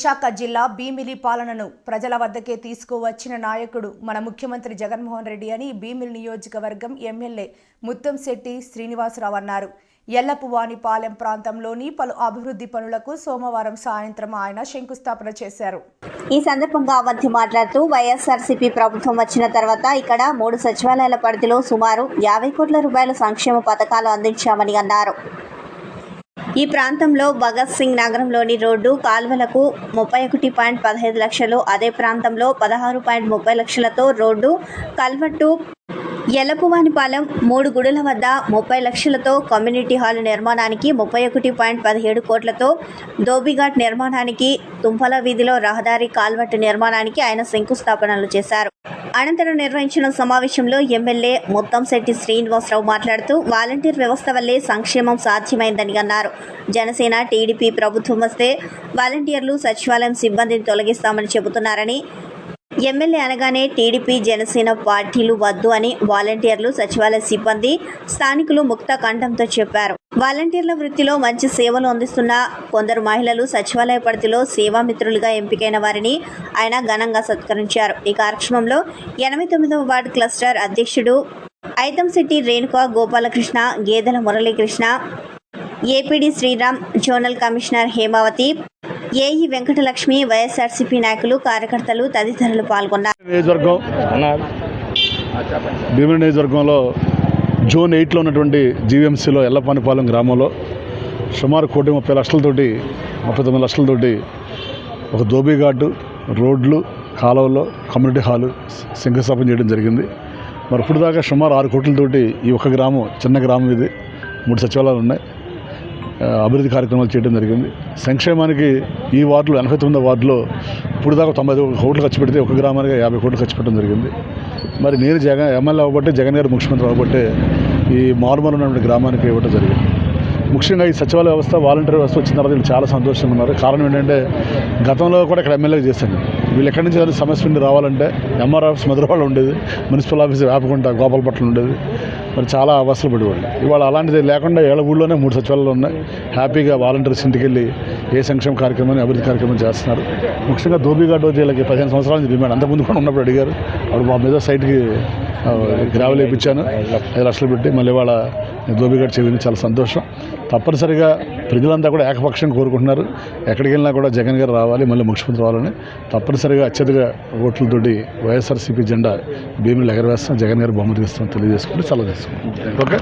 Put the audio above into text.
విశాఖ జిల్లా భీమిలి పాలనను ప్రజల వద్దకే తీసుకువచ్చిన నాయకుడు మన ముఖ్యమంత్రి జగన్మోహన్ రెడ్డి అని భీమిలి నియోజకవర్గం ఎమ్మెల్యే ముత్తంశెట్టి శ్రీనివాసరావు అన్నారు. ఎల్లపువానిపాలెం ప్రాంతంలోని పలు అభివృద్ధి పనులకు సోమవారం సాయంత్రం ఆయన శంకుస్థాపన చేశారు. ఈ సందర్భంగా అవంతి మాట్లాడుతూ వైఎస్ఆర్సీపీ ప్రభుత్వం వచ్చిన తర్వాత ఇక్కడ 3 సచివాలయాల పరిధిలో సుమారు 50 కోట్ల రూపాయల సంక్షేమ పథకాలు అందించామని అన్నారు. ఈ ప్రాంతంలో భగత్ సింగ్ నగరంలోని రోడ్డు కాల్వలకు 31.15 లక్షలు, అదే ప్రాంతంలో 16.30 లక్షలతో రోడ్డు కల్వట్టు, ఎల్లపువానిపాలెం 3 గుడుల వద్ద 30 లక్షలతో, కమ్యూనిటీ హాల్ నిర్మాణానికి 31.17 కోట్లతో, దోబిఘాట్ నిర్మాణానికి, తుంపల వీధిలో రహదారి కాల్వట్టు నిర్మాణానికి ఆయన శంకుస్థాపనలు చేశారు. అనంతరం నిర్వహించిన సమావేశంలో ఎమ్మెల్యే ముత్తంశెట్టి శ్రీనివాసరావు మాట్లాడుతూ వాలంటీర్ వ్యవస్థ వల్లే సంక్షేమం సాధ్యమైందని అన్నారు. జనసేన టీడీపీ ప్రభుత్వం వస్తే వాలంటీర్లు సచివాలయం సిబ్బందిని తొలగిస్తామని చెబుతున్నారని, ఎమ్మెల్యే అనగానే టీడీపీ జనసేన పార్టీలు వద్దు అని వాలంటీర్లు సచివాలయ సిబ్బంది స్థానికులు ముక్త కంఠంతో చెప్పారు. వాలంటీర్ల వృత్తిలో మంచి సేవలు అందిస్తున్న కొందరు మహిళలు సచివాలయ పరిధిలో సేవామిత్రులుగా ఎంపికైన వారిని ఆయన ఘనంగా సత్కరించారు. ఈ కార్యక్రమంలో 89వ వార్డు క్లస్టర్ అధ్యక్షుడు ఐతంశెట్టి Renuka Gopalakrishna, Gedela Muralikrishna, APD Sriram, zonal commissioner Hemavathi, AE Venkatalakshmi, YSRCP నాయకులు, కార్యకర్తలు తదితరులు పాల్గొన్నారు. భీమిలి నియోజకవర్గంలో జోన్ 8లో ఉన్నటువంటి జీవీఎంసీలో ఎల్లపానిపాలెం గ్రామంలో సుమారు 1,30,30,00,000 లక్షలతోటి ఒక దోబిఘాటు, రోడ్లు, కాలువలో కమ్యూనిటీ హాలు శంకుస్థాపన చేయడం జరిగింది. మరి ఇప్పుడు దాకా సుమారు 6 కోట్లతోటి ఈ ఒక గ్రామం, చిన్న గ్రామం ఇది, 3 సచివాలయాలు ఉన్నాయి, అభివృద్ధి కార్యక్రమాలు చేయడం జరిగింది. సంక్షేమానికి ఈ వార్డులో 89వ వార్డులో ఇప్పుడు దాకా 90 కోట్లు ఖర్చు పెడితే ఒక గ్రామానికి 50 కోట్లు ఖర్చు పెట్టడం జరిగింది. మరి నేను ఎమ్మెల్యే అవ్వబట్టే, జగన్ గారు ముఖ్యమంత్రి అవ్వబట్టే ఈ మారుమూల ఉన్నటువంటి గ్రామానికి ఇవ్వడం జరిగింది. ముఖ్యంగా ఈ సచివాలయ వ్యవస్థ, వాలంటీర్ వ్యవస్థ వచ్చిన తర్వాత వీళ్ళు చాలా సంతోషంగా ఉన్నారు. కారణం ఏంటంటే గతంలో కూడా ఇక్కడ ఎమ్మెల్యేగా చేశాను. వీళ్ళు ఎక్కడి నుంచి ఏదైనా సమస్య నుండి రావాలంటే ఎంఆర్ ఆఫీస్ మధురవాడ ఉండేది, మున్సిపల్ ఆఫీస్ వేపకుంట గోపాలపట్నం ఉండేది, మరి చాలా అవస్థలు పడేవాళ్ళు. ఇవాళ అలాంటిది లేకుండా ఏళ్ళ ఊళ్ళోనే 3 సచివాలయాలు ఉన్నాయి. హ్యాపీగా వాలంటీర్స్ ఇంటికి వెళ్ళి ఏ సంక్షేమ కార్యక్రమాన్ని, అభివృద్ధి కార్యక్రమం చేస్తున్నారు. ముఖ్యంగా దోబిఘాట్ వీళ్ళకి 15 సంవత్సరాల నుంచి డిమాండ్. అంతకుముందు కూడా ఉన్నప్పుడు అడిగారు. అప్పుడు మా మీద సైట్కి గ్రావెల్ వేయించాను 5 లక్షలు పెట్టి. మళ్ళీ వాళ్ళ దోబిఘాట్ చేరింది, చాలా సంతోషం. తప్పనిసరిగా ప్రజలంతా కూడా ఏకపక్షంగా కోరుకుంటున్నారు. ఎక్కడికి వెళ్ళినా కూడా జగన్ గారు రావాలి, మళ్ళీ ముఖ్యమంత్రి రావాలని. తప్పనిసరిగా అత్యధిక ఓట్లతోటి వైఎస్ఆర్సీపీ జెండా భీమిలి ఎగరవేస్తాం, జగన్ గారు బహుమతి ఇస్తాం తెలియజేసుకుంటే చాలా చేస్తాం. ఓకే.